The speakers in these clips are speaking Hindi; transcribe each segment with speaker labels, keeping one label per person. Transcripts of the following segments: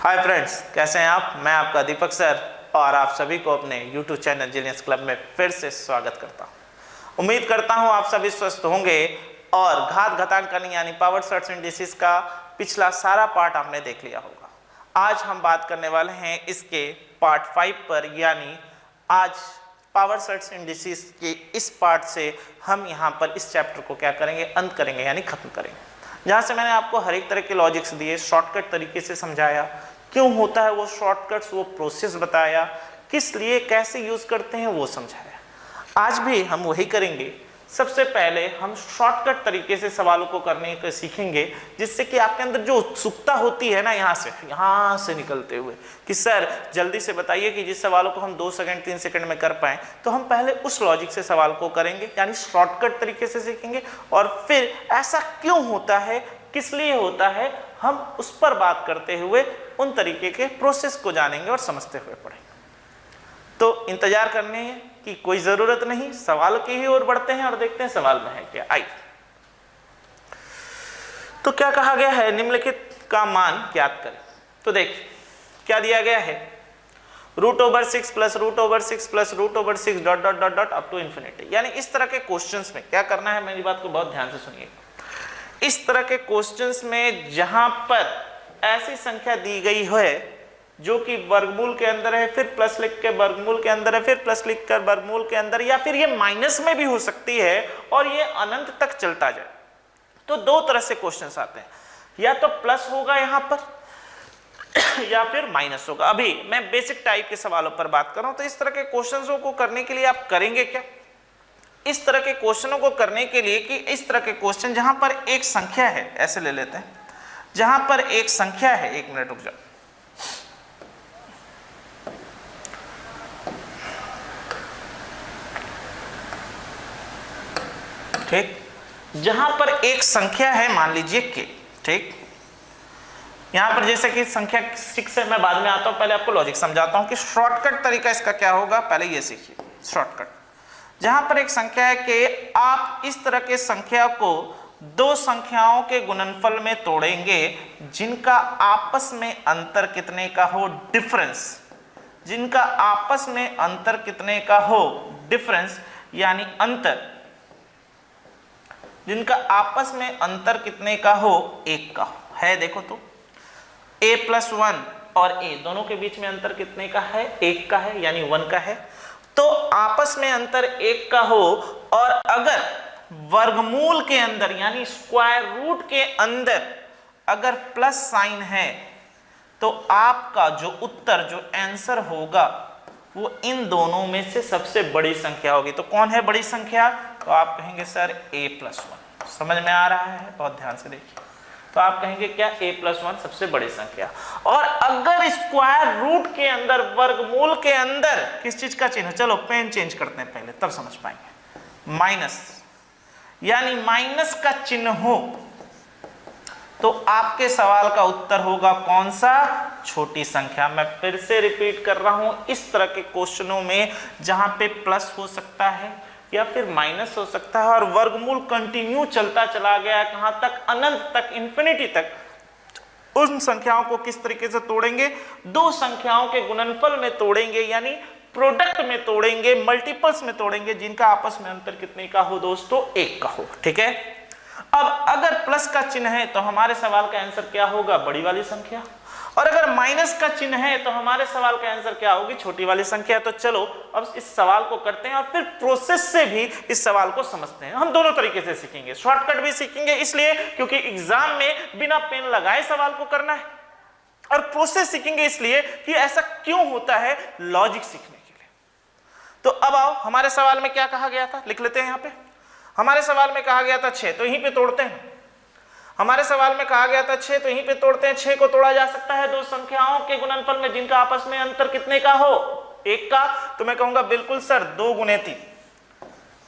Speaker 1: हाय फ्रेंड्स, कैसे हैं आप। मैं आपका दीपक सर और आप सभी को अपने YouTube चैनल जीनियस क्लब में फिर से स्वागत करता हूं। उम्मीद करता हूं आप सभी स्वस्थ होंगे और घात घातांकन यानी पावर सर्ट्स इंडिसेस का पिछला सारा पार्ट आपने देख लिया होगा। आज हम बात करने वाले हैं इसके पार्ट 5 पर, यानी आज पावर सर्ट्स इंडिसेस के इस पार्ट से हम यहाँ पर इस चैप्टर को क्या करेंगे, अंत करेंगे यानी खत्म करेंगे। जहाँ से मैंने आपको हर एक तरह के लॉजिक्स दिए, शॉर्टकट तरीके से समझाया, क्यों होता है वो शॉर्टकट्स, वो प्रोसेस बताया, किस लिए कैसे यूज करते हैं वो समझाया। आज भी हम वही करेंगे। सबसे पहले हम शॉर्टकट तरीके से सवालों को करने को सीखेंगे, जिससे कि आपके अंदर जो उत्सुकता होती है ना यहाँ से निकलते हुए कि सर जल्दी से बताइए कि जिस सवालों को हम 2 सेकंड 3 सेकंड में कर पाएं, तो हम पहले उस लॉजिक से सवाल को करेंगे यानी शॉर्टकट तरीके से सीखेंगे। और फिर ऐसा क्यों होता है, किस लिए होता है, हम उस पर बात करते हुए उन तरीके के प्रोसेस को जानेंगे और समझते हुए पढ़ेंगे। तो इंतजार करने की कोई जरूरत नहीं, सवाल की ही ओर बढ़ते हैं और देखते हैं सवाल में है क्या। आइए, तो क्या कहा गया है, निम्नलिखित का मान ज्ञात करें। तो देखिए क्या दिया गया है, √6 plus √6 plus √6 dot dot dot dot up to infinity. यानी इस तरह के क्वेश्चंस में क्या करना है, मेरी बात को बहुत ध्यान से सुनिए। इस तरह के क्वेश्चंस में जहां पर ऐसी संख्या दी गई है जो कि वर्गमूल के अंदर है, फिर प्लस लिख के वर्गमूल के अंदर है, फिर प्लस लिख कर वर्गमूल के अंदर, या फिर ये माइनस में भी हो सकती है और ये अनंत तक चलता जाए, तो दो तरह से क्वेश्चंस आते हैं। या तो प्लस होगा यहां पर या फिर माइनस होगा। अभी मैं बेसिक टाइप के सवालों पर बात कर रहा हूं। तो इस तरह के क्वेश्चंस को करने के लिए आप करेंगे क्या, इस तरह के क्वेश्चनों को करने के लिए कि इस तरह के क्वेश्चन जहां पर एक संख्या है, ऐसे ले लेते हैं, जहां पर एक संख्या है, 1 मिनट रुक जाओ, ठीक, जहां पर एक संख्या है, मान लीजिए के, ठीक, यहां पर जैसे कि संख्या 6 से मैं बाद में आता हूं, पहले आपको लॉजिक समझाता हूं कि शॉर्टकट तरीका इसका क्या होगा। पहले ये सीखिए शॉर्टकट। जहां पर एक संख्या है कि आप इस तरह के संख्या को दो संख्याओं के गुणनफल में तोड़ेंगे जिनका आपस में अंतर कितने का हो, डिफरेंस, जिनका आपस में अंतर कितने का हो, डिफरेंस यानी अंतर, जिनका आपस में अंतर कितने का हो, 1 का है। देखो तो a+1 और a दोनों के बीच में अंतर कितने का है, 1 का है, यानी 1 का है। तो आपस में अंतर 1 का हो और अगर वर्गमूल के अंदर यानी स्क्वायर रूट के अंदर अगर प्लस साइन है, तो आपका जो उत्तर, जो आंसर होगा, वो इन दोनों में से सबसे बड़ी संख्या होगी। तो कौन है बड़ी संख्या, तो आप कहेंगे सर a+1। समझ में आ रहा है, बहुत ध्यान से देखिए। तो आप कहेंगे क्या, a+1 सबसे बड़ी संख्या। और अगर स्क्वायर रूट के अंदर, वर्गमूल के अंदर किस चीज का चिन्ह, चलो पेन चेंज करते हैं पहले, तब समझ पाएंगे, माइनस, यानी माइनस का चिन्ह हो, तो आपके सवाल का उत्तर होगा कौन सा, छोटी संख्या। मैं फिर से रिपीट कर रहा हूं, इस तरह के क्वेश्चनों में जहां पे प्लस हो सकता है या फिर माइनस हो सकता है और वर्गमूल कंटिन्यू चलता चला गया, कहां तक, अनंत तक, इंफिनिटी तक, उन संख्याओं को किस तरीके से तोड़ेंगे, दो संख्याओं के गुणनफल में तोड़ेंगे, यानी प्रोडक्ट में तोड़ेंगे, मल्टीपल्स में तोड़ेंगे, जिनका आपस में अंतर कितने का हो दोस्तों, 1 का हो। ठीक है। अब अगर प्लस का चिन्ह है तो हमारे सवाल का आंसर क्या होगा, बड़ी वाली संख्या, और अगर माइनस का चिन्ह है तो हमारे सवाल का आंसर क्या होगी, छोटी वाली संख्या। तो चलो अब इस सवाल को करते हैं और फिर प्रोसेस से भी इस सवाल को समझते हैं। हम दोनों तरीके से सीखेंगे, शॉर्टकट भी सीखेंगे इसलिए क्योंकि एग्जाम में बिना पेन लगाए सवाल को करना है, और प्रोसेस सीखेंगे इसलिए कि ऐसा क्यों होता है, लॉजिक सीखने के लिए। तो अब आओ, हमारे सवाल में क्या कहा गया था, लिख लेते हैं यहाँ पे। हमारे सवाल में कहा गया था 6, तो यहीं पे तोड़ते हैं। हमारे सवाल में कहा गया था 6, तो यहीं पे तोड़ते हैं। 6 को तोड़ा जा सकता है दो संख्याओं के गुणनफल में जिनका आपस में अंतर कितने का हो, 1 का। तो मैं कहूंगा बिल्कुल सर 2 गुने 3।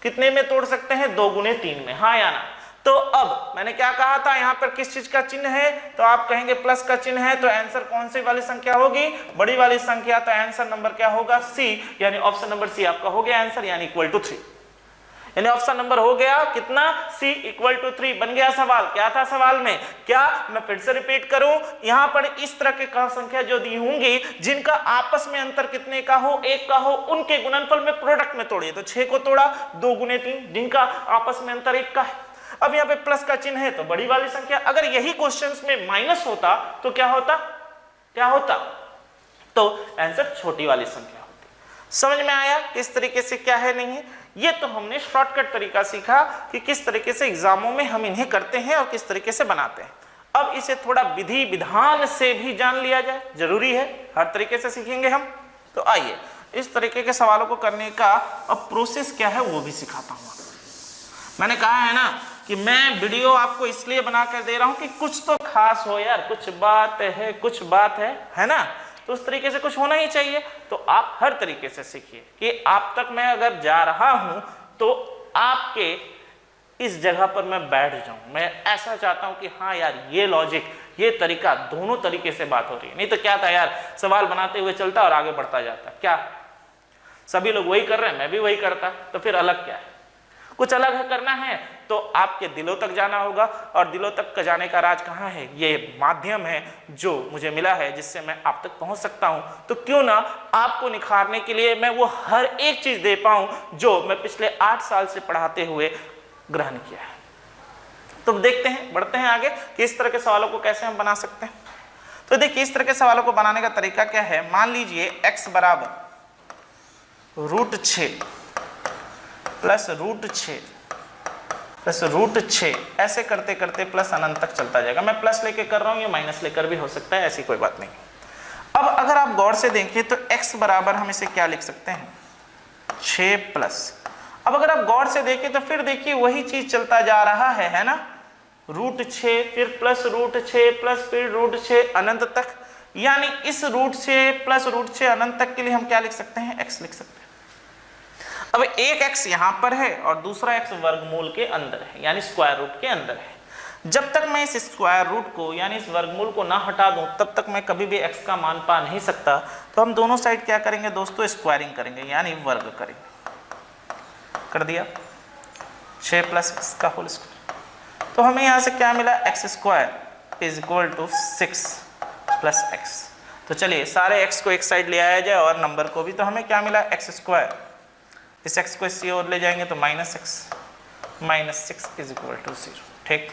Speaker 1: कितने में तोड़ सकते हैं, 2 गुने 3 में, हाँ या ना। तो अब मैंने क्या कहा था, यहाँ पर किस चीज का चिन्ह है, तो आप कहेंगे प्लस का चिन्ह है, तो आंसर कौन सी वाली संख्या होगी, बड़ी वाली संख्या। तो आंसर नंबर क्या होगा, सी, यानी ऑप्शन नंबर सी आपका हो गया आंसर, यानी इक्वल टू 3। यानी ऑप्शन नंबर हो गया कितना, C इक्वल टू 3 बन गया सवाल। क्या था सवाल में, क्या मैं फिर से रिपीट करूं, यहां पर इस तरह के का संख्या जो दी होंगी जिनका आपस में अंतर कितने का हो, 1 का हो, उनके गुणनफल में प्रोडक्ट में तोड़िए। तो 6 को तोड़ा, 2 गुने 3 जिनका आपस में अंतर 1 का है। अब यहाँ पे प्लस का चिन्ह है तो बड़ी वाली संख्या, अगर यही क्वेश्चंस में माइनस होता तो क्या होता, क्या होता, तो आंसर छोटी वाली संख्या होती। समझ में आया किस तरीके से क्या है नहीं है। ये तो हमने शॉर्टकट तरीका सीखा कि किस तरीके से एग्जामों में हम इन्हें करते हैं और किस तरीके से बनाते हैं। अब इसे थोड़ा विधि विधान से भी जान लिया जाए, जरूरी है, हर तरीके से सीखेंगे हम। तो आइए इस तरीके के सवालों को करने का अब प्रोसेस क्या है वो भी सिखाता हूँ। मैंने कहा है ना कि मैं वीडियो आपको इसलिए बना कर दे रहा हूं कि कुछ तो खास हो यार, कुछ बात है, कुछ बात है ना, तो उस तरीके से कुछ होना ही चाहिए। तो आप हर तरीके से सीखिए कि आप तक मैं अगर जा रहा हूं तो आपके इस जगह पर मैं बैठ जाऊं। मैं ऐसा चाहता हूं कि हाँ यार ये लॉजिक, ये तरीका, दोनों तरीके से बात हो रही है। नहीं तो क्या था यार, सवाल बनाते हुए चलता और आगे बढ़ता जाता, क्या सभी लोग वही कर रहे हैं, मैं भी वही करता, तो फिर अलग क्या है। कुछ अलग है करना है तो आपके दिलों तक जाना होगा, और दिलों तक का जाने का राज कहाँ है, ये माध्यम है जो मुझे मिला है जिससे मैं आप तक पहुंच सकता हूं। तो क्यों ना आपको निखारने के लिए मैं वो हर एक चीज दे पाऊं जो मैं पिछले 8 साल से पढ़ाते हुए ग्रहण किया है। तो देखते हैं, बढ़ते हैं आगे कि इस तरह के सवालों को कैसे हम बना सकते हैं। तो देखिए इस तरह के सवालों को बनाने का तरीका क्या है। मान लीजिए x बराबर √6 प्लस √6 प्लस √6, ऐसे करते करते प्लस अनंत तक चलता जाएगा। मैं प्लस लेके कर रहा हूं, ये माइनस लेकर भी हो सकता है, ऐसी कोई बात नहीं। अब अगर आप गौर से देखें तो x बराबर हम इसे क्या लिख सकते हैं, 6 प्लस। अब अगर आप गौर से देखें तो फिर देखिए वही चीज चलता जा रहा है ना, √6 फिर प्लस √6 प्लस फिर √6 अनंत तक। यानी इस √6 प्लस √6 अनंत तक के लिए हम क्या लिख सकते हैं, x लिख सकते हैं। अब एक x यहां पर है और दूसरा x वर्गमूल के अंदर है, यानी स्क्वायर रूट के अंदर है। जब तक मैं इस स्क्वायर रूट को यानी इस वर्गमूल को ना हटा दूं तब तक मैं कभी भी x का मान पा नहीं सकता। तो हम दोनों साइड क्या करेंगे दोस्तों, स्क्वायरिंग करेंगे, यानी वर्ग करेंगे। कर दिया 6 प्लस x का होल स्क्वायर। तो हमें यहां से क्या मिला, x² is equal to 6 plus x। तो चलिए सारे x को एक साइड ले आया जाए और नंबर को भी। तो हमें क्या मिला, x², इस x को इससे और ले जाएंगे तो -6 इज इक्वल टू 0। ठीक,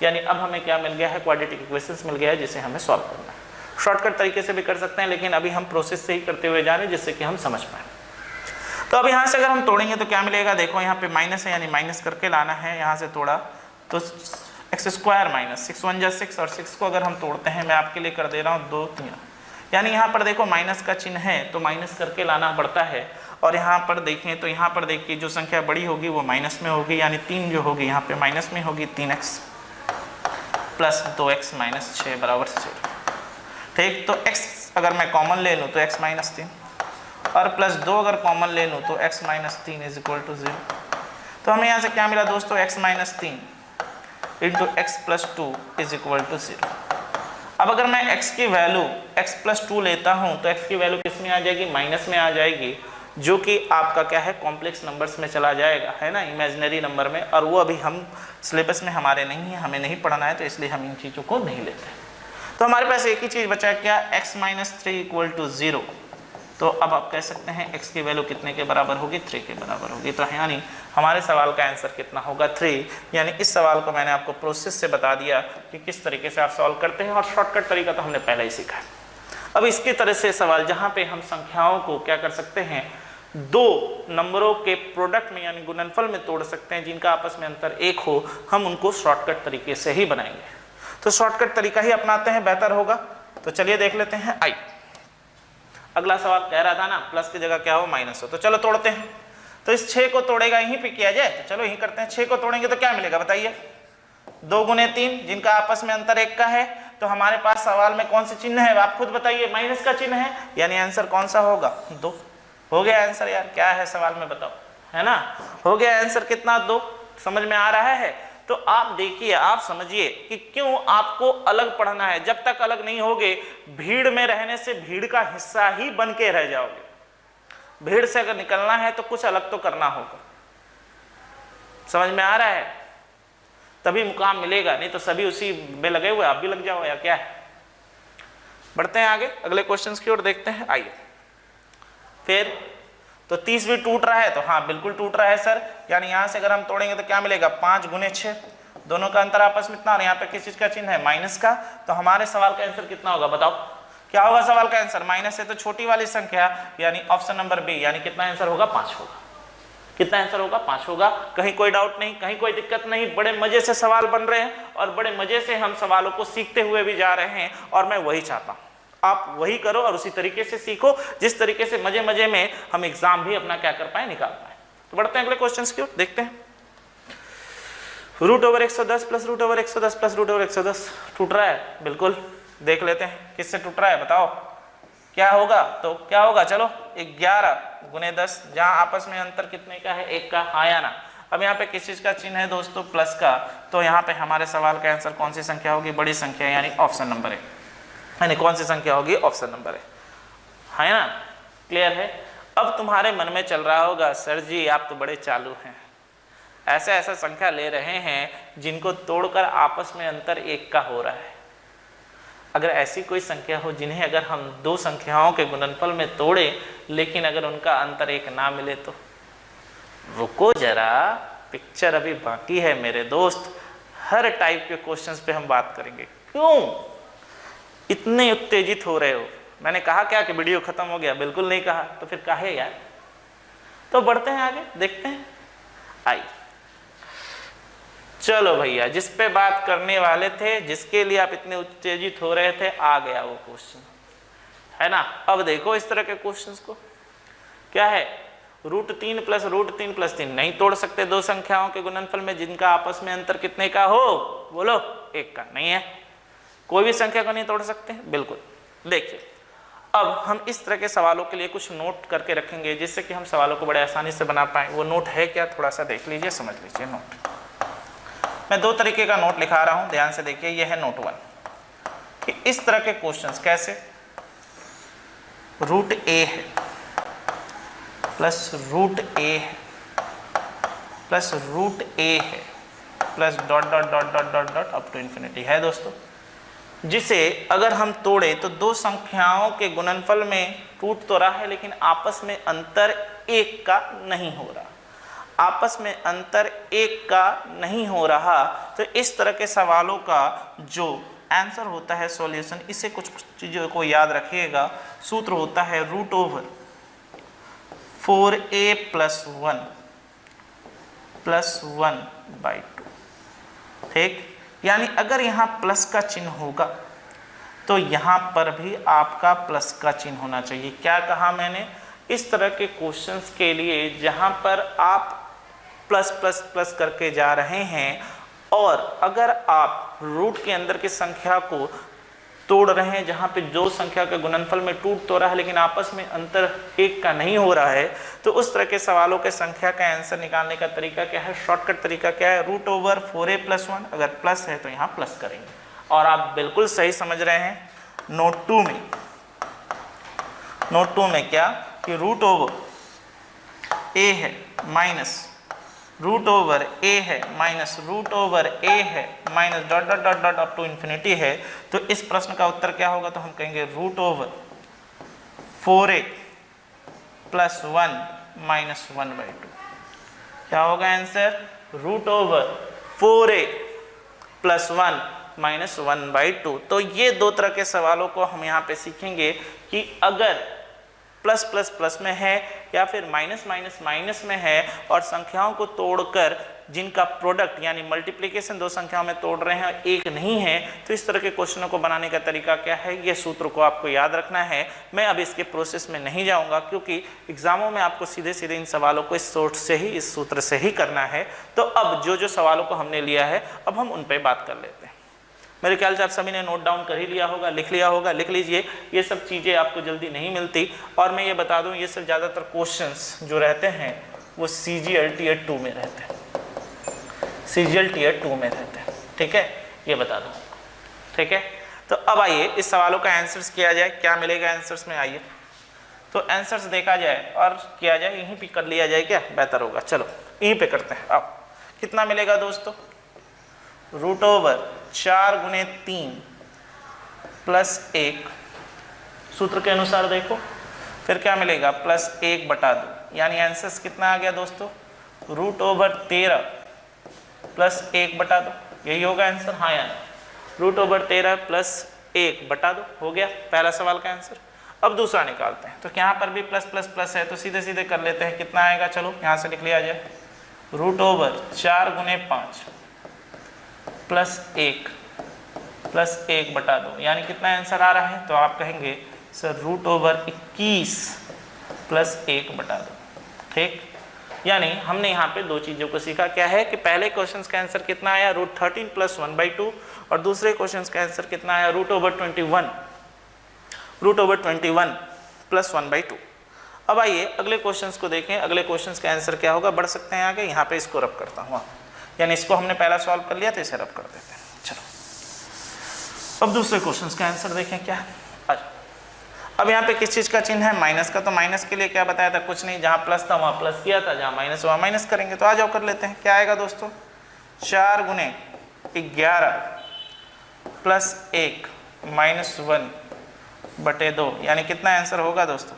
Speaker 1: यानी अब हमें क्या मिल गया है, क्वाड्रेटिक इक्वेशंस मिल गया है जिसे हमें सॉल्व करना है। शॉर्टकट तरीके से भी कर सकते हैं, लेकिन अभी हम प्रोसेस से ही करते हुए जा रहे हैं जिससे कि हम समझ पाए। तो अब यहाँ से अगर हम तोड़ेंगे तो क्या मिलेगा, देखो यहाँ पे माइनस है यानी माइनस करके लाना है। यहाँ से तोड़ा तो x² माइनस 6 1 जा 6, और 6 को अगर हम तोड़ते हैं, मैं आपके लिए कर दे रहा हूँ 2 3, यानी यहाँ पर देखो माइनस का चिन्ह है तो माइनस करके लाना पड़ता है। और यहाँ पर देखें तो यहाँ पर देखिए जो संख्या बड़ी होगी वो माइनस में होगी, यानी 3 जो होगी यहाँ पे माइनस में होगी, 3x प्लस 2x माइनस 6 बराबर 0। ठीक, तो x अगर मैं कॉमन ले लूँ तो x माइनस 3 और प्लस 2 अगर कॉमन ले लूँ तो x minus 3 is equal to 0। तो हमें यहाँ से क्या मिला दोस्तों, x minus 3 into x plus 2 is equal to 0। अब अगर मैं x की वैल्यू x प्लस 2 लेता हूँ तो x की वैल्यू किस में आ जाएगी, माइनस में आ जाएगी, जो कि आपका क्या है, कॉम्प्लेक्स नंबर्स में चला जाएगा, है ना, इमेजिनरी नंबर में। और वो अभी हम सिलेबस में हमारे नहीं है, हमें नहीं पढ़ना है, तो इसलिए हम इन चीज़ों को नहीं लेते। तो हमारे पास एक ही चीज़ बचा है, क्या, x माइनस 3 इक्वल टू 0। तो अब आप कह सकते हैं x की वैल्यू कितने के बराबर होगी, 3 के बराबर होगी। तो यानी हमारे सवाल का आंसर कितना होगा, 3। यानी इस सवाल को मैंने आपको प्रोसेस से बता दिया कि किस तरीके से आप सॉल्व करते हैं, और शॉर्टकट तरीका तो हमने पहले ही सीखा है। अब इसकी तरह से सवाल जहाँ पे हम संख्याओं को क्या कर सकते हैं, 2 नंबरों के प्रोडक्ट में यानी गुणनफल में तोड़ सकते हैं जिनका आपस में अंतर 1 हो, हम उनको शॉर्टकट तरीके से ही बनाएंगे। तो शॉर्टकट तरीका ही अपनाते हैं, बेहतर होगा। तो चलिए देख लेते हैं। आई अगला सवाल कह रहा था ना, प्लस की जगह क्या हो, माइनस हो। तो चलो तोड़ते हैं। तो इस 6 को तोड़ेगा यहीं पे किया जाए, तो चलो यहीं करते हैं। 6 को तोड़ेंगे तो क्या मिलेगा बताइए, 2 गुने 3 जिनका आपस में अंतर 1 का है। तो हमारे पास सवाल में कौन सी चिन्ह है, आप खुद बताइए, माइनस का चिन्ह है, यानी आंसर कौन सा होगा, 2। हो गया आंसर यार, क्या है सवाल में बताओ, है ना, हो गया आंसर कितना, 2। समझ में आ रहा है। तो आप देखिए, आप समझिए कि क्यों आपको अलग पढ़ना है। जब तक अलग नहीं होगे, भीड़ में रहने से भीड़ का हिस्सा ही बन के रह जाओगे। भीड़ से अगर निकलना है तो कुछ अलग तो करना होगा, समझ में आ रहा है? तभी मुकाम मिलेगा, नहीं तो सभी उसी में लगे हुए, आप भी लग जाओ या क्या है। बढ़ते हैं आगे अगले क्वेश्चंस की ओर, देखते हैं। आइए फिर तो 30 भी टूट रहा है, तो हाँ बिल्कुल टूट रहा है सर, यानी यहां से अगर हम तोड़ेंगे तो क्या मिलेगा, 5 गुने 6, दोनों का अंतर आपस में इतना, और यहाँ पे किस चीज का चिन्ह है, माइनस का। तो हमारे सवाल का आंसर कितना होगा बताओ, क्या होगा सवाल का आंसर, माइनस है तो छोटी वाली संख्या, यानी ऑप्शन नंबर बी, यानी कितना आंसर होगा, 5 होगा। कितना आंसर होगा, 5 होगा। कहीं कोई डाउट नहीं, कहीं कोई दिक्कत नहीं, बड़े मजे से सवाल बन रहे हैं और बड़े मजे से हम सवालों को सीखते हुए भी जा रहे हैं, और मैं वही चाहता हूं आप वही करो और उसी तरीके से सीखो जिस तरीके से मजे मजे में हम एग्जाम भी अपना क्या कर पाए, निकाल पाए। तो बढ़ते हैं अगले क्वेश्चंस की ओर, देखते हैं। Root over 110 plus root over 110 plus root over 110 टूट रहा है, बिल्कुल देख लेते हैं किससे टूट रहा है, बताओ क्या होगा। तो क्या होगा, चलो 11 गुने 10, जहां आपस में अंतर कितने का है, 1 का, हाँ या ना। अब यहाँ पे किस चीज का चिन्ह है दोस्तों, प्लस का, तो यहाँ पे हमारे सवाल का आंसर कौन सी संख्या होगी, बड़ी संख्या, यानी ऑप्शन नंबर है, यानी कौन सी संख्या होगी, ऑप्शन नंबर है ना। क्लियर है। अब तुम्हारे मन में चल रहा होगा, सर जी आप तो बड़े चालू हैं, ऐसा ऐसा संख्या ले रहे हैं जिनको तोड़कर आपस में अंतर 1 का हो रहा है। अगर ऐसी कोई संख्या हो जिन्हें अगर हम दो संख्याओं के गुणनफल में तोड़े लेकिन अगर उनका अंतर 1 ना मिले तो, रुको जरा, पिक्चर अभी बाकी है मेरे दोस्त। हर टाइप के क्वेश्चंस पे हम बात करेंगे। क्यों इतने उत्तेजित हो रहे हो? मैंने कहा क्या कि वीडियो खत्म हो गया? बिल्कुल नहीं कहा, तो फिर काहे यार। तो बढ़ते हैं आगे, देखते हैं। आइए चलो भैया, जिस पे बात करने वाले थे, जिसके लिए आप इतने उत्तेजित हो रहे थे, आ गया वो क्वेश्चन, है ना। अब देखो इस तरह के क्वेश्चंस को, क्या है, √3 प्लस √3 प्लस 3 नहीं तोड़ सकते दो संख्याओं के गुणनफल में जिनका आपस में अंतर कितने का हो, बोलो 1 का। नहीं है, कोई भी संख्या को नहीं तोड़ सकते, बिल्कुल। देखिए अब हम इस तरह के सवालों के लिए कुछ नोट करके रखेंगे जिससे कि हम सवालों को बड़े आसानी से बना पाएं। वो नोट है क्या, थोड़ा सा देख लीजिए, समझ लीजिए। नोट मैं 2 तरीके का नोट लिखा रहा हूं, ध्यान से देखिए। यह है नोट 1 कि इस तरह के क्वेश्चंस कैसे, √a है प्लस √a है प्लस √a है plus dot dot dot dot dot dot up to infinity है दोस्तों, जिसे अगर हम तोड़े तो दो संख्याओं के गुणनफल में टूट तो रहा है लेकिन आपस में अंतर 1 का नहीं हो रहा, आपस में अंतर 1 का नहीं हो रहा। तो इस तरह के सवालों का जो आंसर होता है, सॉल्यूशन, इसे कुछ चीज़ों को याद रखिएगा। सूत्र होता है √4a + 1 + 1/2, ठीक। यानी अगर यहाँ प्लस का चिन्ह होगा तो यहाँ पर भी आपका प्लस का चिन्ह होना चाहिए। क्या कहा मैंने, इस तरह के क्वेश्चंस के लिए जहाँ पर आप प्लस प्लस प्लस करके जा रहे हैं और अगर आप रूट के अंदर की संख्या को तोड़ रहे हैं जहाँ पे दो संख्या के गुणनफल में टूट तो रहा है लेकिन आपस में अंतर 1 का नहीं हो रहा है, तो उस तरह के सवालों के संख्या का आंसर निकालने का तरीका क्या है, शॉर्टकट तरीका क्या है, √4a + 1, अगर प्लस है तो यहाँ प्लस करेंगे। और आप बिल्कुल सही समझ रहे हैं। नोट 2 में क्या कि √a है माइनस √a है माइनस √a है minus dot dot dot dot up to infinity है। तो इस प्रश्न का उत्तर क्या होगा, तो हम कहेंगे √4a + 1 - 1/2। क्या होगा आंसर, √4a + 1 - 1/2। तो ये 2 तरह के सवालों को हम यहाँ पे सीखेंगे कि अगर प्लस प्लस प्लस में है या फिर माइनस माइनस माइनस में है और संख्याओं को तोड़कर जिनका प्रोडक्ट यानी मल्टीप्लिकेशन दो संख्याओं में तोड़ रहे हैं 1 नहीं है, तो इस तरह के क्वेश्चनों को बनाने का तरीका क्या है, ये सूत्र को आपको याद रखना है। मैं अब इसके प्रोसेस में नहीं जाऊंगा क्योंकि एग्जामों में आपको सीधे सीधे इन सवालों को इस सोर्स से ही, इस सूत्र से ही करना है। तो अब जो जो सवालों को हमने लिया है अब हम उन पर बात कर लेते हैं। मेरे ख्याल से आप सभी ने नोट डाउन कर ही लिया होगा, लिख लिया होगा, लिख लीजिए। ये सब चीज़ें आपको जल्दी नहीं मिलती। और मैं ये बता दूं, ये सब ज़्यादातर क्वेश्चंस जो रहते हैं वो CGL Tier 2 में रहते हैं, CGL Tier 2 में रहते हैं, ठीक है, ये बता दूं, ठीक है। तो अब आइए इस सवालों का आंसर्स किया जाए। क्या मिलेगा आंसर्स में, आइए तो आंसर्स देखा जाए और किया जाए, यहीं पर कर लिया जाए, क्या बेहतर होगा। चलो यहीं पर करते हैं। अब कितना मिलेगा दोस्तों, रूट ओवर 4 गुने 3 प्लस 1, सूत्र के अनुसार देखो, फिर क्या मिलेगा प्लस 1 बटा 2, यानी आंसर कितना आ गया दोस्तों, रूट ओवर 13 प्लस 1 बटा 2, यही होगा आंसर। हाँ यार, रूट ओवर 13 प्लस 1 बटा 2 हो गया पहला सवाल का आंसर। अब दूसरा निकालते हैं, तो यहाँ पर भी प्लस प्लस प्लस है तो सीधे सीधे कर लेते हैं, कितना आएगा, चलो यहाँ से लिख लिया जाए, रूट ओवर 4 गुने 5 प्लस 1 प्लस 1 बटा 2, यानी कितना आंसर आ रहा है, तो आप कहेंगे सर रूट ओवर 21 प्लस 1 बटा 2, ठीक। यानी हमने यहाँ पे दो चीज़ों को सीखा, क्या है कि पहले क्वेश्चन का आंसर कितना आया, रूट 13 प्लस 1/2, और दूसरे क्वेश्चन का आंसर कितना आया, रूट ओवर 21 प्लस 1/2। अब आइए अगले क्वेश्चंस को देखें, अगले क्वेश्चंस का आंसर क्या होगा, बढ़ सकते हैं आगे, यहाँ पे इसको रब करता हूँ, यानी इसको हमने पहला सॉल्व कर लिया तो इसे रब कर देते हैं। चलो अब दूसरे क्वेश्चंस का आंसर देखें क्या है। अब यहाँ पे किस चीज़ का चिन्ह है, माइनस का, तो माइनस के लिए क्या बताया था, कुछ नहीं, जहाँ प्लस था वहाँ प्लस किया था, जहाँ माइनस वहाँ माइनस करेंगे, तो आ जाओ कर लेते हैं। क्या आएगा दोस्तों, 4 गुने 11 प्लस 1 माइनस 1 बटे 2, यानी कितना आंसर होगा दोस्तों,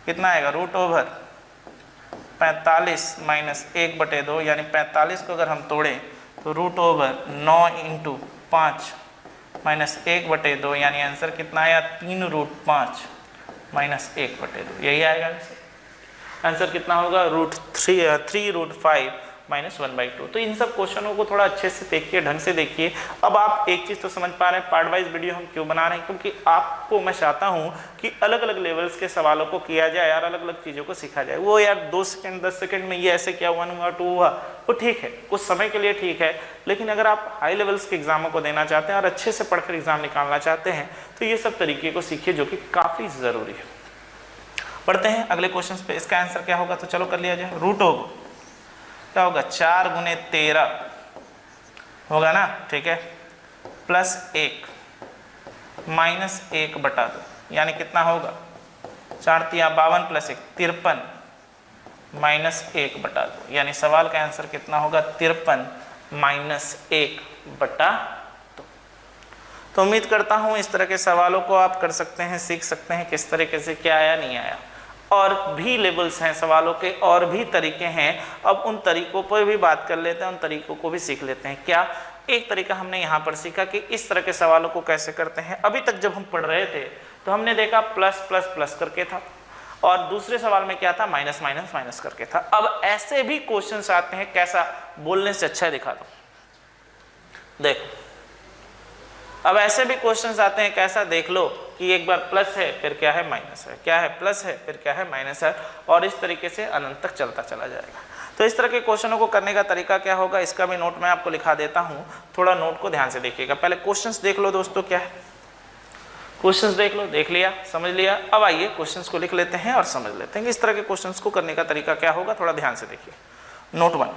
Speaker 1: कितना आएगा, रूट ओवर 45 माइनस 1 बटे 2, यानी 45 को अगर हम तोड़ें तो रूट ओवर 9 इंटू 5 माइनस 1 बटे 2, यानी आंसर कितना आया, 3 रूट 5 माइनस 1 बटे 2, यही आएगा आंसर। आंसर कितना होगा, रूट 3 रूट 5 माइनस 1/2। तो इन सब क्वेश्चनों को थोड़ा अच्छे से देखिए, ढंग से देखिए। अब आप एक चीज़ तो समझ पा रहे हैं, पार्ट वाइज वीडियो हम क्यों बना रहे हैं, क्योंकि आपको मैं चाहता हूं कि अलग अलग लेवल्स के सवालों को किया जाए और अलग अलग चीज़ों को सीखा जाए। वो यार 2 सेकंड 10 सेकंड में ये ऐसे क्या 1 हुआ 2 हुआ, वो ठीक है, कुछ समय के लिए ठीक है, लेकिन अगर आप हाई लेवल्स के एग्जामों को देना चाहते हैं और अच्छे से पढ़कर एग्जाम निकालना चाहते हैं तो ये सब तरीके को सीखिए, जो कि काफ़ी ज़रूरी है। पढ़ते हैं अगले क्वेश्चन पे, इसका आंसर क्या होगा, तो चलो कर लिया जाए। रूट ओवर क्या होगा, 4 गुने 13 होगा ना, ठीक है, प्लस 1 माइनस 1 बटा 2, यानी कितना होगा, 4 तिया 52 प्लस 1 53 माइनस 1 बटा 2, यानी सवाल का आंसर कितना होगा, 53 माइनस 1 बटा 2। तो उम्मीद करता हूँ इस तरह के सवालों को आप कर सकते हैं, सीख सकते हैं किस तरीके से क्या आया नहीं आया। और भी लेवल्स हैं सवालों के, और भी तरीके हैं, अब उन तरीकों पर भी बात कर लेते हैं, उन तरीकों को भी सीख लेते हैं। क्या, एक तरीका हमने यहाँ पर सीखा कि इस तरह के सवालों को कैसे करते हैं। अभी तक जब हम पढ़ रहे थे तो हमने देखा प्लस प्लस प्लस करके था, और दूसरे सवाल में क्या था, माइनस माइनस माइनस करके था। अब ऐसे भी क्वेश्चंस आते हैं, कैसा, बोलने से अच्छा दिखा दो, देखो, अब ऐसे भी क्वेश्चंस आते हैं, कैसा, देख लो कि एक बार प्लस है फिर क्या है माइनस है, क्या है प्लस है फिर क्या है माइनस है, और इस तरीके से अनंत तक चलता चला जाएगा। तो इस तरह के क्वेश्चनों को करने का तरीका क्या होगा, इसका भी नोट मैं आपको लिखा देता हूँ, थोड़ा नोट को ध्यान से देखिएगा। पहले क्वेश्चंस देख लो दोस्तों, क्या है, क्वेश्चंस देख लो, देख लिया, समझ लिया। अब आइए क्वेश्चंस को लिख लेते हैं और समझ लेते हैं कि इस तरह के क्वेश्चंस को करने का तरीका क्या होगा, थोड़ा ध्यान से देखिए। नोट 1,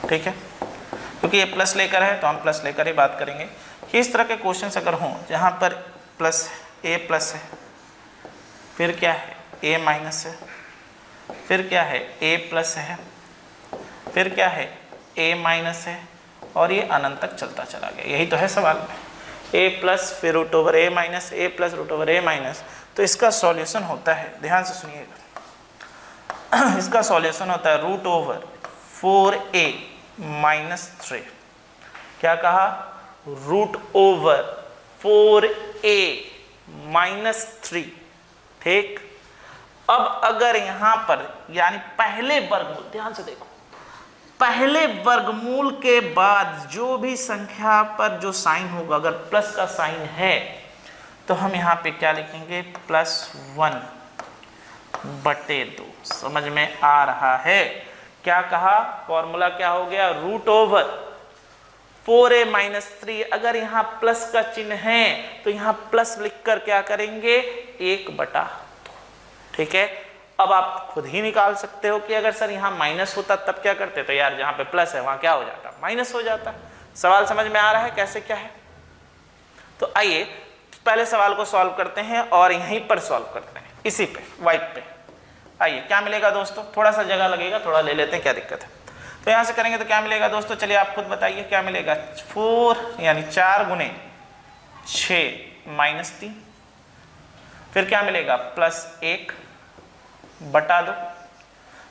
Speaker 1: ठीक है, क्योंकि ये प्लस लेकर है तो हम प्लस लेकर ही बात करेंगे कि इस तरह के क्वेश्चंस अगर हों जहाँ पर प्लस ए प्लस है, फिर क्या है ए माइनस है, फिर क्या है ए प्लस है, फिर क्या है ए माइनस है, और ये अनंत तक चलता चला गया, यही तो है सवाल में, ए प्लस फिर रूट ओवर ए माइनस, ए प्लस रूट ओवर ए माइनस। तो इसका सॉल्यूशन होता है, ध्यान से सुनिएगा, इसका सॉल्यूशन होता है रूट ओवर 4a माइनस 3। क्या कहा, रूट ओवर 4a माइनस 3, ठीक। अब अगर यहां पर यानी पहले वर्गमूल, ध्यान से देखो, पहले वर्गमूल के बाद जो भी संख्या पर जो साइन होगा, अगर प्लस का साइन है तो हम यहाँ पे क्या लिखेंगे, +1 बटे 2। समझ में आ रहा है, क्या कहा, फॉर्मूला क्या हो गया, रूट ओवर 4a माइनस 3। अगर यहाँ प्लस का चिन्ह है तो यहाँ प्लस लिखकर क्या करेंगे, 1 बटा 2, ठीक है। अब आप खुद ही निकाल सकते हो कि अगर सर यहाँ माइनस होता तब क्या करते, तो यार जहाँ पे प्लस है वहाँ क्या हो जाता, माइनस हो जाता। सवाल समझ में आ रहा है कैसे क्या है। तो आइए पहले सवाल को सॉल्व करते हैं और यहीं पर सॉल्व करते हैं, इसी पे व्हाइट पे। आइए क्या मिलेगा दोस्तों, थोड़ा सा जगह लगेगा, थोड़ा ले लेते हैं, क्या दिक्कत है। तो यहाँ से करेंगे तो क्या मिलेगा दोस्तों, चलिए आप खुद बताइए क्या मिलेगा। 4 यानी 4 गुने 6 माइनस 3, फिर क्या मिलेगा +1 बटा 2।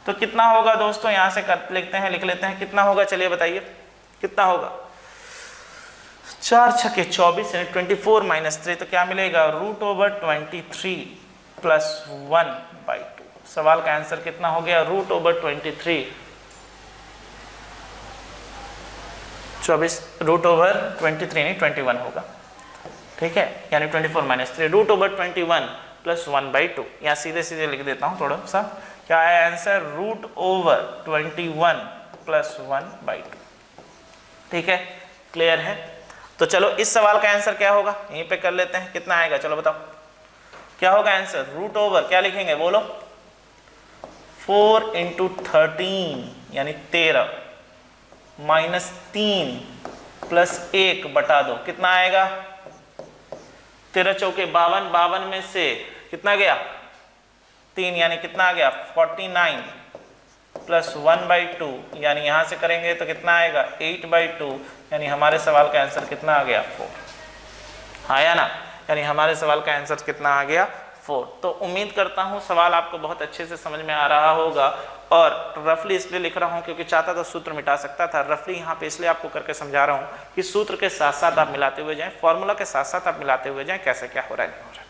Speaker 1: तो कितना होगा दोस्तों, यहाँ से लिखते हैं, लिख लेते हैं कितना होगा, चलिए बताइए कितना होगा। 4 छके 24 यानी 24 माइनस 3, तो क्या मिलेगा √23 + 1/2। सवाल का आंसर कितना हो गया, √23 √23 नहीं 21 होगा, ठीक है, यानी 24 माइनस 3 √21 + 1/2। यहाँ सीधे सीधे लिख देता हूँ थोड़ा सा, क्या है आंसर √21 + 1/2, ठीक है, क्लियर है। तो चलो इस सवाल का आंसर क्या होगा, यहीं पे कर लेते हैं, कितना आएगा चलो बताओ क्या होगा आंसर। √ क्या लिखेंगे बोलो, 4 × 13 यानी 13 -3 + 1 बटा 2, कितना आएगा 13 चौके 52, 52 में से कितना गया 3 यानी कितना आ गया 49 + 1/2, यानी यहां से करेंगे तो कितना आएगा 8/2, यानी हमारे सवाल का आंसर कितना आ गया 4, आया ना, यानी हमारे सवाल का आंसर कितना आ गया 4। तो उम्मीद करता हूं सवाल आपको बहुत अच्छे से समझ में आ रहा होगा, और रफली इसलिए लिख रहा हूं क्योंकि चाहता तो सूत्र मिटा सकता था, रफली यहाँ पे इसलिए आपको करके समझा रहा हूँ कि सूत्र के साथ साथ आप मिलाते हुए जाएं, फॉर्मूला के साथ साथ आप मिलाते हुए जाएं, कैसे क्या हो रहा है नहीं हो रहा है,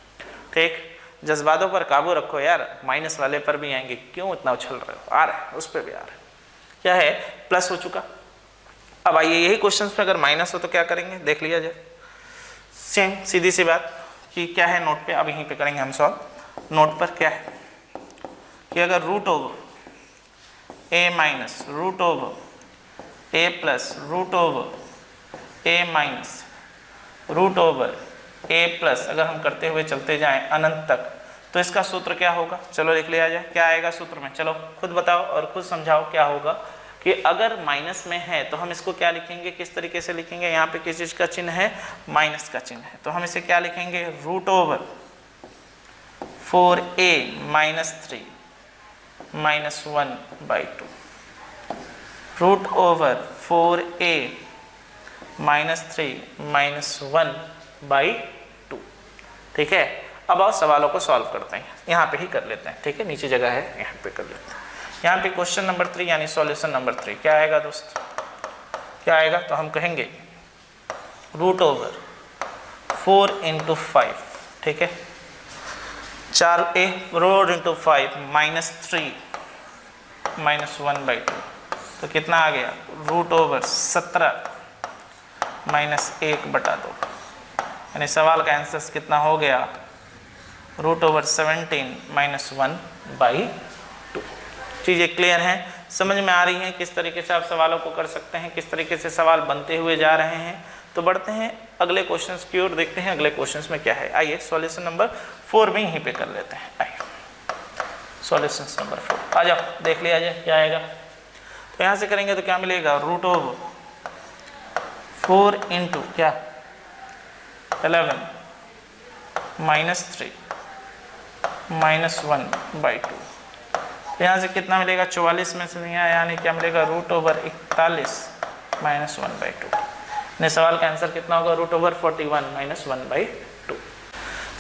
Speaker 1: ठीक। जज्बातों पर काबू रखो यार, माइनस वाले पर भी आएंगे, क्यों इतना उछल रहे हो, आ रहा है उस पर भी आ रहा है, क्या है प्लस हो चुका। अब आइए यही क्वेश्चन में अगर माइनस हो तो क्या करेंगे, देख लिया जाए, सेम सीधी सी बात कि क्या है नोट पे, अब यहीं पे करेंगे हम सॉल्व। नोट पर क्या है कि अगर √a - √a +√a √a+ अगर हम करते हुए चलते जाएं अनंत तक, तो इसका सूत्र क्या होगा, चलो लिख लिया जाए, क्या आएगा सूत्र में, चलो खुद बताओ और खुद समझाओ क्या होगा। कि अगर माइनस में है तो हम इसको क्या लिखेंगे, किस तरीके से लिखेंगे, यहाँ पे किस चीज़ का चिन्ह है, माइनस का चिन्ह है, तो हम इसे क्या लिखेंगे √4a - 3 - 1/2 √4a - 3 - 1/2, ठीक है। अब आओ सवालों को सॉल्व करते हैं, यहाँ पे ही कर लेते हैं, ठीक है, नीचे जगह है यहाँ पे कर लेते हैं। यहाँ पे क्वेश्चन नंबर 3 यानी सॉल्यूशन नंबर 3 क्या आएगा दोस्त, क्या आएगा, तो हम कहेंगे √4 × 5, ठीक है, 4a √5 -3 - 1/2, तो कितना आ गया √17 - 1/2, यानी सवाल का आंसर कितना हो गया √17 - 1/2। चीज़ें क्लियर हैं, समझ में आ रही हैं किस तरीके से आप सवालों को कर सकते हैं, किस तरीके से सवाल बनते हुए जा रहे हैं। तो बढ़ते हैं अगले क्वेश्चंस की ओर, देखते हैं अगले क्वेश्चंस में क्या है। आइए सॉल्यूशन नंबर 4 भी यहीं पे कर लेते हैं, आइए सॉल्यूशन नंबर 4 आ जाओ, देख लिया जाए क्या आएगा। तो यहाँ से करेंगे तो क्या मिलेगा √4 × क्या 11 -3 - 1/2, तो यहाँ से कितना मिलेगा 44 में से नहीं आया, यानी क्या मिलेगा √41 - 1/2, ने सवाल का आंसर कितना होगा √41 - 1/2।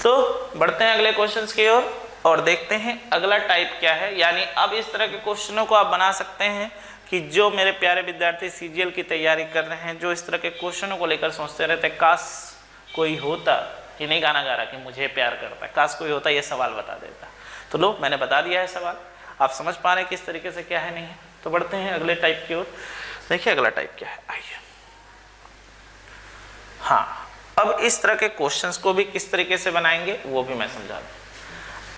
Speaker 1: तो बढ़ते हैं अगले क्वेश्चंस की ओर और देखते हैं अगला टाइप क्या है। यानी अब इस तरह के क्वेश्चनों को आप बना सकते हैं कि जो मेरे प्यारे विद्यार्थी सीजीएल की तैयारी कर रहे हैं, जो इस तरह के क्वेश्चनों को लेकर सोचते रहते हैं काश कोई होता, कि नहीं गाना गा रहा कि मुझे प्यार करता है, काश कोई होता ये सवाल बता देता। तो लो मैंने बता दिया है सवाल, आप समझ पा रहे हैं किस तरीके से क्या है नहीं है। तो बढ़ते हैं अगले टाइप की ओर, देखिए अगला टाइप क्या है, आइए। हाँ, अब इस तरह के क्वेश्चंस को भी किस तरीके से बनाएंगे वो भी मैं समझा दूं।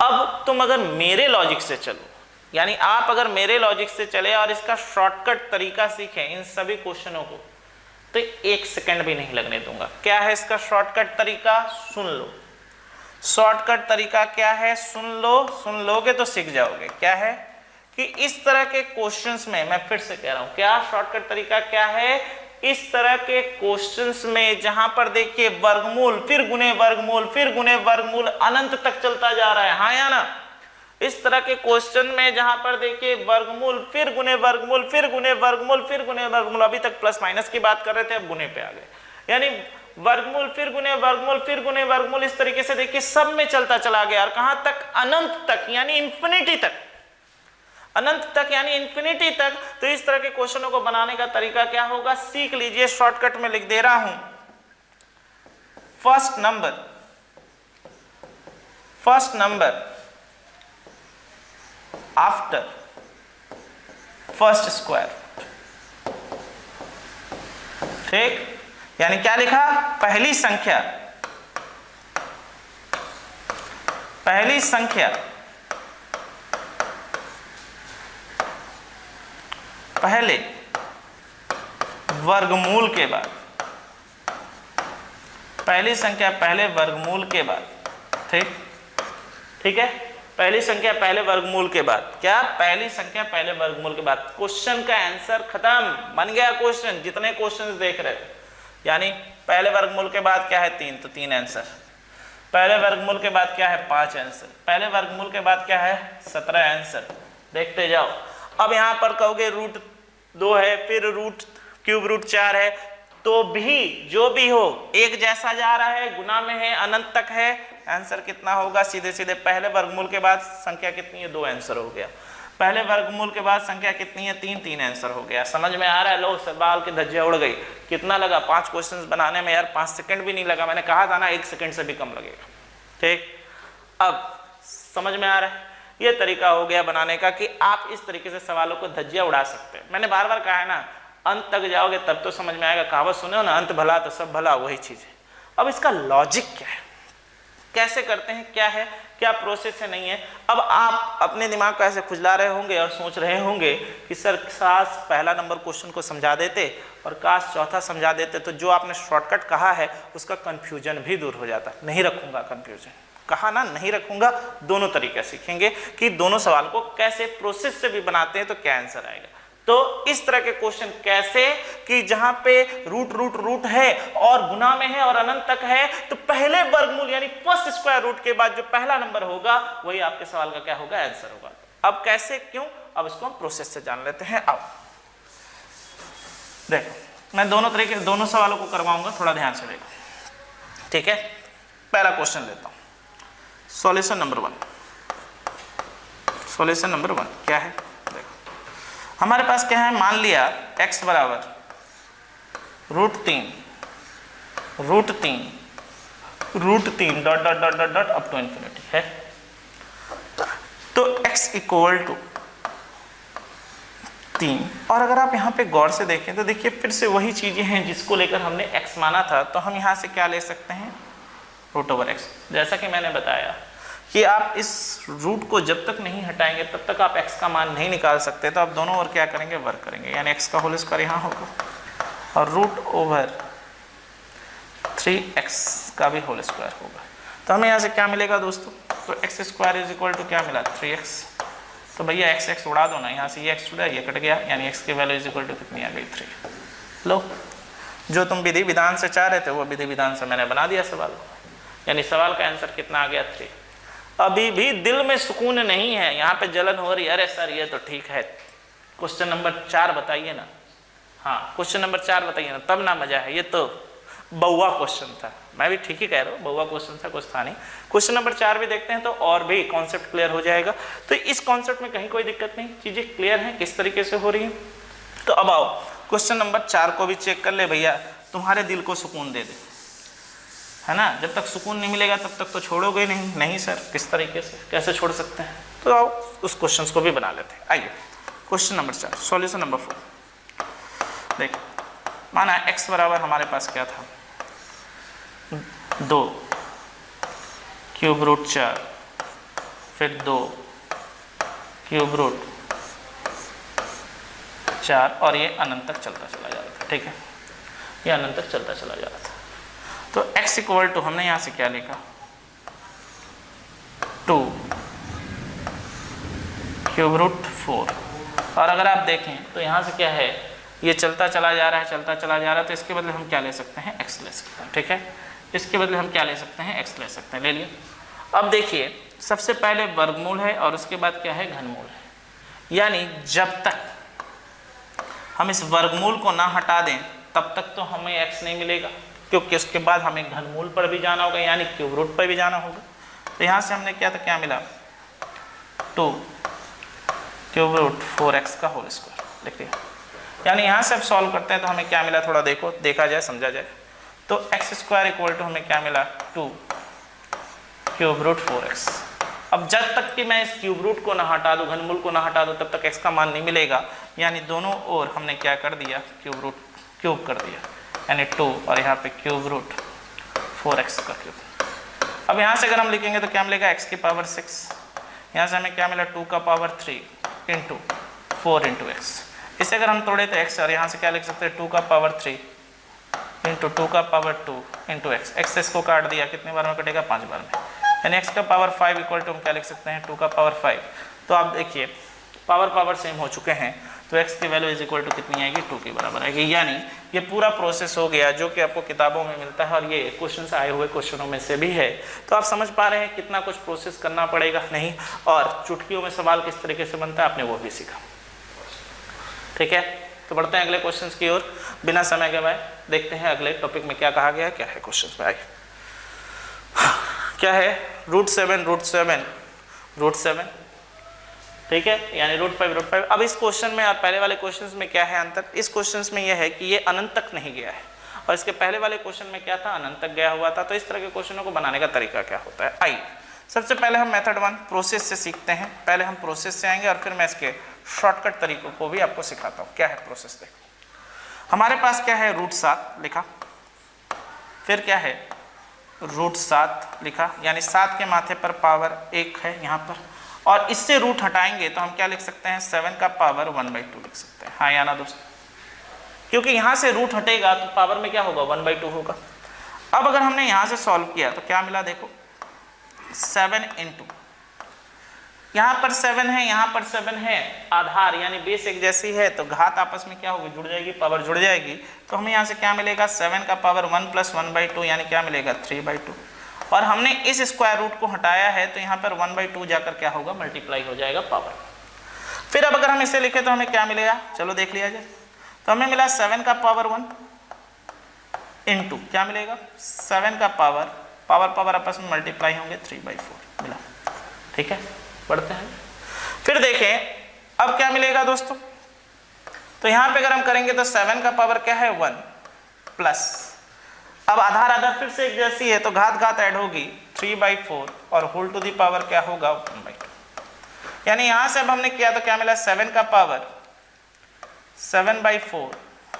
Speaker 1: अब तुम अगर मेरे लॉजिक से चलो, यानी आप अगर मेरे लॉजिक से चले और इसका शॉर्टकट तरीका सीखें इन सभी क्वेश्चनों को, तो 1 सेकंड भी नहीं लगने दूंगा। क्या है इसका शॉर्टकट तरीका, सुन लो। शॉर्टकट तरीका क्या है, सुन लो, सुन लोगे तो सीख जाओगे। क्या है कि इस तरह के क्वेश्चंस में, मैं फिर से कह रहा हूं, क्या शॉर्टकट तरीका क्या है, इस तरह के क्वेश्चंस में जहां पर देखिए वर्गमूल फिर गुने वर्गमूल फिर गुने वर्गमूल अनंत तक चलता जा रहा है, हाँ या ना, इस तरह के क्वेश्चन में जहां पर देखिए वर्गमूल फिर गुने वर्गमूल फिर गुने वर्गमूल फिर गुने वर्गमूल, अभी तक प्लस माइनस की बात कर रहे थे, अब गुने पे आ गए, यानी वर्गमूल फिर गुने वर्गमूल फिर गुने वर्गमूल, इस तरीके से देखिए सब में चलता चला गया और कहां तक, अनंत तक यानी इंफिनिटी तक, अनंत तक यानी इंफिनिटी तक। तो इस तरह के क्वेश्चनों को बनाने का तरीका क्या होगा, सीख लीजिए, शॉर्टकट में लिख दे रहा हूं। First number after first square, ठीक, यानी क्या लिखा, पहली संख्या पहले वर्गमूल के बाद, पहली संख्या पहले वर्गमूल के बाद, ठीक है, पहली संख्या पहले वर्गमूल के बाद, क्या, पहली संख्या पहले वर्गमूल के बाद। क्वेश्चन का आंसर खत्म, बन गया क्वेश्चन, जितने क्वेश्चन देख रहे थे, यानी पहले वर्गमूल के बाद क्या है 3, तो 3 आंसर, पहले वर्गमूल के बाद क्या है 5 आंसर, पहले वर्गमूल के बाद क्या है 17 आंसर, देखते जाओ। अब यहां पर कहोगे रूट 2 है, फिर रूट क्यूब रूट 4 है, तो भी जो भी हो एक जैसा जा रहा है, गुना में है, अनंत तक है, आंसर कितना होगा, सीधे सीधे पहले वर्गमूल के बाद संख्या कितनी है 2 आंसर हो गया, पहले वर्गमूल के बाद संख्या कितनी है 3 आंसर हो गया। समझ में आ रहा है, लो सवाल की धज्जियां उड़ गई। कितना लगा 5 क्वेश्चंस बनाने में यार, 5 सेकंड भी नहीं लगा, मैंने कहा था ना 1 सेकंड से भी कम लगेगा, ठीक। अब समझ में आ रहा है, ये तरीका हो गया बनाने का कि आप इस तरीके से सवालों को धज्जियां उड़ा सकते हैं। मैंने बार बार कहा है ना, अंत तक जाओगे तब तो समझ में आएगा, कहावत सुने हो ना, अंत भला तो सब भला, वही चीज है। अब इसका लॉजिक क्या है, कैसे करते हैं, क्या है, क्या प्रोसेस है, नहीं है। अब आप अपने दिमाग को ऐसे खुजला रहे होंगे और सोच रहे होंगे कि सर काश पहला नंबर क्वेश्चन को समझा देते और काश चौथा समझा देते, तो जो आपने शॉर्टकट कहा है उसका कंफ्यूजन भी दूर हो जाता। नहीं रखूंगा कंफ्यूजन, कहा ना नहीं रखूंगा, दोनों तरीके सीखेंगे कि दोनों सवाल को कैसे प्रोसेस से भी बनाते हैं तो क्या आंसर आएगा। तो इस तरह के क्वेश्चन कैसे कि जहां पे रूट है और गुना में है और अनंत तक है, तो पहले वर्गमूल यानी फर्स्ट स्क्वायर रूट के बाद जो पहला नंबर होगा वही आपके सवाल का क्या होगा, आंसर होगा। अब कैसे, क्यों, अब इसको हम प्रोसेस से जान लेते हैं। अब देखो मैं दोनों सवालों को करवाऊंगा, थोड़ा ध्यान से देखो, ठीक है। पहला क्वेश्चन लेता हूं, सॉल्यूशन नंबर 1 क्या है, हमारे पास क्या है, मान लिया x बराबर √3 डॉट अप टू इंफिनिटी है। तो x इक्वल टू 3, और अगर आप यहाँ पे गौर से देखें तो देखिए फिर से वही चीजें हैं जिसको लेकर हमने x माना था, तो हम यहाँ से क्या ले सकते हैं, √x। जैसा कि मैंने बताया कि आप इस रूट को जब तक नहीं हटाएंगे तब तक आप x का मान नहीं निकाल सकते, तो आप दोनों ओर क्या करेंगे, वर्क करेंगे, यानी x का होल स्क्वायर यहाँ होगा और √3x का भी होल स्क्वायर होगा। तो हमें यहाँ से क्या मिलेगा दोस्तों, तो x² = क्या मिला 3x, तो भैया x उड़ा दो ना, यहाँ से ये x उड़ा, ये कट गया, यानी x की वैल्यू = कितनी आ गई 3। लो, जो तुम विधि विधान से चाह रहे थे वो विधि विधान से मैंने बना दिया सवाल, यानी सवाल का आंसर कितना आ गया 3। अभी भी दिल में सुकून नहीं है, यहाँ पे जलन हो रही है, अरे सर ये तो ठीक है, क्वेश्चन नंबर 4 बताइए ना, हाँ क्वेश्चन नंबर 4 बताइए ना, तब ना मजा है, ये तो बउआ क्वेश्चन था। मैं भी ठीक ही कह रहा हूँ, बउआ क्वेश्चन था, कुछ था नहीं। क्वेश्चन नंबर 4 भी देखते हैं तो और भी कॉन्सेप्ट क्लियर हो जाएगा। तो इस कॉन्सेप्ट में कहीं कोई दिक्कत नहीं, चीजें क्लियर हैं किस तरीके से हो रही हैं। तो अब आओ क्वेश्चन नंबर 4 को भी चेक कर ले भैया, तुम्हारे दिल को सुकून दे दे, है ना। जब तक सुकून नहीं मिलेगा तब तक तो छोड़ोगे नहीं। नहीं सर, किस तरीके से, कैसे छोड़ सकते हैं, तो आओ उस क्वेश्चन को भी बना लेते हैं। आइए क्वेश्चन नंबर 4, सॉल्यूशन नंबर 4। देखो माना x बराबर हमारे पास क्या था 2 क्यूब रूट 4, फिर 2 क्यूब रूट 4, और ये अनंत तक चलता चला जा रहा था, ठीक है, ये अनंत तक चलता चला जा रहा था। तो x इक्वल टू हमने यहाँ से क्या लिखा 2 क्यूब रूट 4, और अगर आप देखें तो यहाँ से क्या है, ये चलता चला जा रहा है, चलता चला जा रहा है, तो इसके बदले हम क्या ले सकते हैं, x ले सकते हैं, ठीक है। इसके बदले हम क्या ले सकते हैं, x ले सकते हैं, ले लिए। अब देखिए सबसे पहले वर्गमूल है और उसके बाद क्या है, घनमूल है। यानी जब तक हम इस वर्गमूल को ना हटा दें तब तक तो हमें x नहीं मिलेगा, क्योंकि उसके बाद हमें घनमूल पर भी जाना होगा, यानी क्यूब रूट पर भी जाना होगा। तो यहाँ से हमने क्या था, क्या मिला, 2 क्यूब रूट 4x का होल स्क्वायर लिख लिया। यानी यहाँ से अब सॉल्व करते हैं तो हमें क्या मिला, थोड़ा देखो, देखा जाए, समझा जाए। तो x स्क्वायर इक्वल टू हमें क्या मिला, 2 क्यूब रूट 4x। अब जब तक कि मैं इस क्यूब रूट को ना हटा दूं, घनमूल को ना हटा दूं, तब तक x का मान नहीं मिलेगा। यानी दोनों ओर हमने क्या कर दिया, क्यूब कर दिया, यानी 2 और यहाँ पे क्यूब रूट 4x का क्यूब। अब यहाँ से अगर हम लिखेंगे तो क्या मिलेगा, x की पावर 6, यहाँ से हमें क्या मिला, 2 का पावर 3 इंटू 4 इंटू एक्स। इसे अगर हम तोड़े तो x, और यहाँ से क्या लिख सकते हैं, 2 का पावर 3 इंटू 2 का पावर 2 इंटू एक्स। एक्स इसको काट दिया, कितने बार में कटेगा, 5 बार में। यानी x का पावर 5 इक्वल टू हम क्या लिख सकते हैं, 2 का पावर 5। तो आप देखिए पावर सेम हो चुके हैं, तो x की वैल्यू इज इक्वल टू कितनी आएगी, 2 के बराबर आएगी। यानी ये पूरा प्रोसेस हो गया जो कि आपको किताबों में मिलता है, और ये क्वेश्चन आए हुए क्वेश्चनों में से भी है। तो आप समझ पा रहे हैं कितना कुछ प्रोसेस करना पड़ेगा, नहीं, और चुटकियों में सवाल किस तरीके से बनता है आपने वो भी सीखा। ठीक है, तो बढ़ते हैं अगले क्वेश्चन की ओर बिना समय गवाए। देखते हैं अगले टॉपिक में क्या कहा गया है, क्या है क्वेश्चन में। आइए, क्या है, रूट 7, ठीक है, यानी रूट 5। अब इस क्वेश्चन में और पहले वाले क्वेश्चन में क्या है अंतर, इस क्वेश्चन में यह है कि ये अनंत तक नहीं गया है, और इसके पहले वाले क्वेश्चन में क्या था, अनंत तक गया हुआ था। तो इस तरह के क्वेश्चनों को बनाने का तरीका क्या होता है, आइए सबसे पहले हम मेथड 1 प्रोसेस से सीखते हैं। पहले हम प्रोसेस से आएंगे और फिर मैं इसके शॉर्टकट तरीकों को भी आपको सिखाता हूँ। क्या है प्रोसेस, देखो हमारे पास क्या है, रूट 7 लिखा, फिर क्या है, रूट 7 लिखा, यानी 7 के माथे पर पावर 1 है यहाँ पर, और इससे रूट हटाएंगे तो हम क्या लिख सकते हैं, 7 का पावर 1/2 लिख सकते हैं। हाँ या ना दोस्तों, क्योंकि यहाँ से रूट हटेगा तो पावर में क्या होगा, 1/2 होगा। अब अगर हमने यहाँ से सॉल्व किया तो क्या मिला, देखो 7 इंटू, यहाँ पर 7 है, यहाँ पर 7 है, आधार यानी बेस एक जैसी है, तो घात आपस में क्या होगी, जुड़ जाएगी, पावर जुड़ जाएगी। तो हमें यहाँ से क्या मिलेगा, 7 का पावर 1 + 1/2 यानी क्या मिलेगा, 3/2। और हमने इस स्क्वायर रूट को हटाया है तो यहाँ पर 1/2 जाकर क्या होगा, मल्टीप्लाई हो जाएगा पावर। फिर अब अगर हम इसे लिखे तो हमें क्या मिलेगा, चलो देख लिया जाए। तो हमें मिला 7 का पावर 1 इंटू क्या मिलेगा, 7 का पावर आपस में मल्टीप्लाई होंगे, 3/4 मिला। ठीक है, बढ़ते हैं, फिर देखें अब क्या मिलेगा दोस्तों। तो यहाँ पे अगर हम करेंगे तो 7 का पावर क्या है, 1 प्लस, अब आधार फिर से एक जैसी है तो घात ऐड होगी, 3/4 और होल टू दी पावर क्या होगा, 1/2। यानी यहाँ से अब हमने किया तो क्या मिला, 7 का power 7/4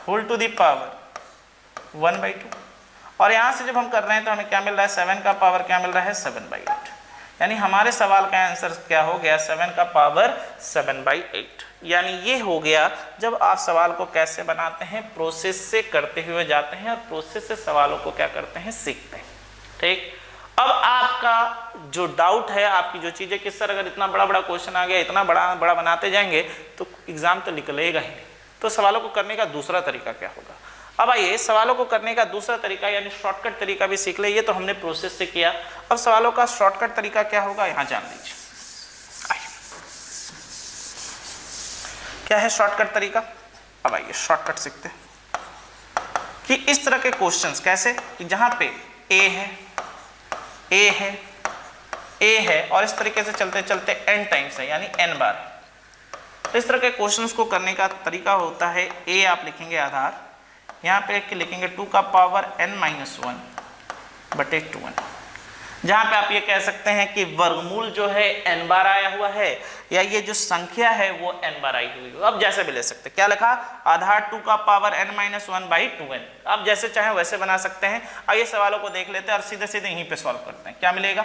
Speaker 1: whole to the power 1/2, और यहाँ से जब हम कर रहे हैं तो हमें क्या मिल रहा है, 7 का पावर क्या मिल रहा है, 7/8। यानी हमारे सवाल का आंसर क्या हो गया, 7 का पावर 7/8। यानी ये हो गया जब आप सवाल को कैसे बनाते हैं, प्रोसेस से करते हुए जाते हैं और प्रोसेस से सवालों को क्या करते हैं, सीखते हैं। ठीक, अब आपका जो डाउट है, आपकी जो चीजें, किस तरह अगर इतना बड़ा क्वेश्चन आ गया, इतना बड़ा बनाते जाएंगे तो एग्जाम तो निकलेगा ही नहीं। तो सवालों को करने का दूसरा तरीका क्या होगा। अब आइए सवालों को करने का दूसरा तरीका यानी शॉर्टकट तरीका भी सीख ले। ये तो हमने प्रोसेस से किया, अब सवालों का शॉर्टकट तरीका क्या होगा, यहां जान लीजिए। क्या है शॉर्टकट तरीका, अब आइए शॉर्टकट सीखते हैं कि इस तरह के क्वेश्चंस कैसे, कि जहां पे ए है और इस तरीके से चलते चलते n टाइम्स है यानी n बार। तो इस तरह के क्वेश्चंस को करने का तरीका होता है, a आप लिखेंगे आधार, यहाँ पे लिखेंगे 2 का पावर n-1/2n, जहाँ पे आप ये कह सकते हैं कि वर्गमूल जो है n बार आया हुआ है, या ये जो संख्या है वो n बार आई हुई है। अब जैसे भी ले सकते हैं, क्या लिखा, आधार 2 का पावर n-1/2n, आप जैसे चाहें वैसे बना सकते हैं। आइए सवालों को देख लेते हैं और सीधे सीधे यहीं पे सॉल्व करते हैं। क्या मिलेगा,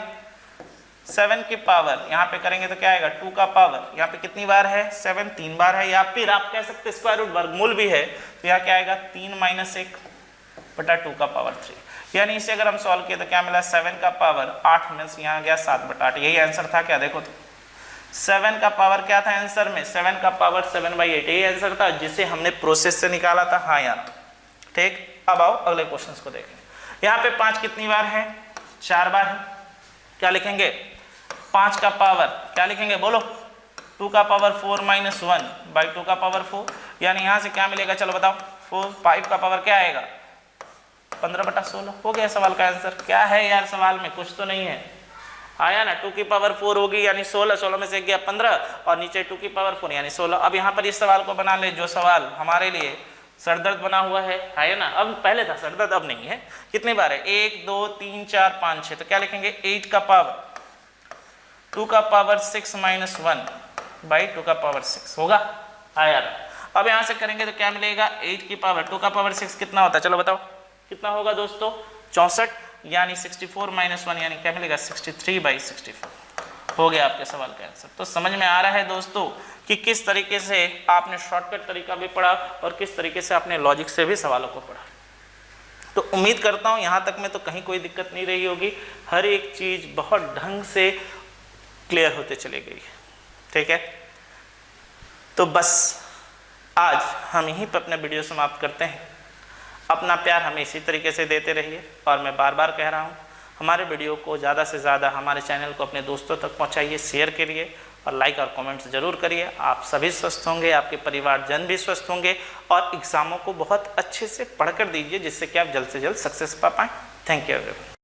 Speaker 1: 7 की पावर यहाँ पे करेंगे तो क्या आएगा, 2 का पावर यहाँ पे कितनी बार है, 7 3 बार है, या फिर आप कह सकते हैं स्क्वायर रूट वर्गमूल भी है, तो यहाँ क्या आएगा 3 - 1/2 का पावर 3। यानी इसे अगर हम सॉल्व किए तो क्या मिला, 7 का पावर 8 में से यहाँ गया 7/8, यही आंसर था। क्या देखो तो 7 का पावर क्या था आंसर में, 7 का पावर 7/8, यही आंसर था जिसे हमने प्रोसेस से निकाला था। हाँ यार, ठीक। अब आओ अगले क्वेश्चन को देखें। यहाँ पे 5 कितनी बार है, 4 बार है। क्या लिखेंगे, 5 का पावर क्या लिखेंगे बोलो, 2 का पावर 4 माइनस 1 बाई 2 का पावर 4, यानी यहाँ से क्या मिलेगा चलो बताओ, 5 का पावर क्या आएगा 15/16। हो गया सवाल का आंसर। क्या है यार सवाल में, कुछ तो नहीं है, आया ना, 2 की पावर 4 होगी यानी 16, 16 में से गया 15 और नीचे 2 की पावर 4 यानी 16। अब यहाँ पर इस सवाल को बना ले जो सवाल हमारे लिए सरदर्द बना हुआ है ना, अब पहले था सरदर्द अब नहीं है। कितनी बार है, 1 2 3 4 5 6, तो क्या लिखेंगे 8 का पावर 2 का पावर 6 माइनस 1 बाई 2 का पावर 6 होगा, आया। अब यहाँ से करेंगे तो क्या मिलेगा, 8 की पावर 2 का पावर 6 कितना होता है चलो बताओ, कितना होगा दोस्तों 64, यानी 64 माइनस 1 यानी क्या मिलेगा 63/64। हो गया आपके सवाल का आंसर। तो समझ में आ रहा है दोस्तों कि किस तरीके से आपने शॉर्टकट तरीका भी पढ़ा और किस तरीके से आपने लॉजिक से भी सवालों को पढ़ा। तो उम्मीद करता हूँ यहाँ तक में तो कहीं कोई दिक्कत नहीं रही होगी, हर एक चीज़ बहुत ढंग से क्लियर होते चली गई है, ठीक है। तो बस आज हम यहीं पर अपना वीडियो समाप्त करते हैं। अपना प्यार हमें इसी तरीके से देते रहिए और मैं बार बार कह रहा हूँ हमारे वीडियो को ज़्यादा से ज़्यादा, हमारे चैनल को अपने दोस्तों तक पहुँचाइए, शेयर करिए और लाइक और कमेंट्स ज़रूर करिए। आप सभी स्वस्थ होंगे, आपके परिवारजन भी स्वस्थ होंगे और एग्ज़ामों को बहुत अच्छे से पढ़कर दीजिए जिससे कि आप जल्द से जल्द सक्सेस पा पाएँ। Thank you everyone.